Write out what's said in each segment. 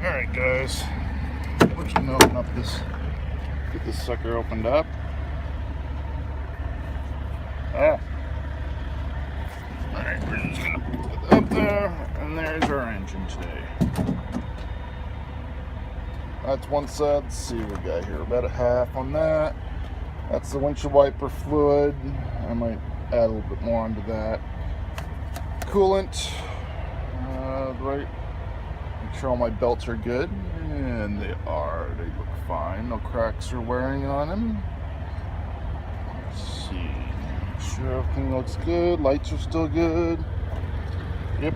Alright guys, we're just gonna open up this, get this sucker opened up. Alright, we're just gonna put that up there, and there's our engine today. That's one side. Let's see what we got here, about a half on that. That's the windshield wiper fluid. I might add a little bit more onto that. Coolant, right. Make sure all my belts are good, and they are. They look fine. No cracks or wearing on them. Let's see. Make sure everything looks good. Lights are still good. Yep.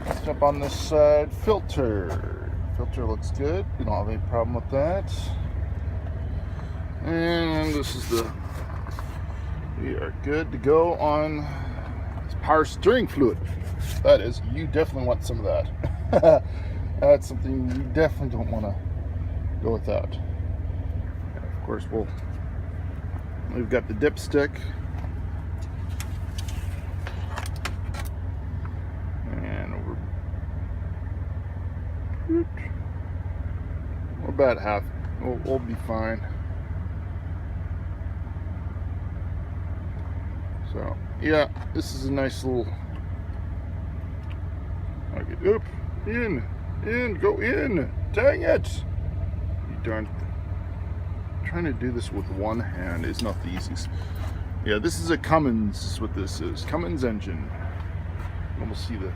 Let's jump on this side. Filter. Filter looks good. We don't have any problem with that. And this is the. We are good to go on power steering fluid. That is, you definitely want some of that. That's something you definitely don't want to go without. And of course, we've got the dipstick. And we're about half. We'll be fine. So, yeah, this is a nice little. Okay, up, in, go in. Dang it! You darn. Trying to do this with one hand is not the easiest. Yeah, this is a Cummins. Is what this is. Cummins engine. And we'll see the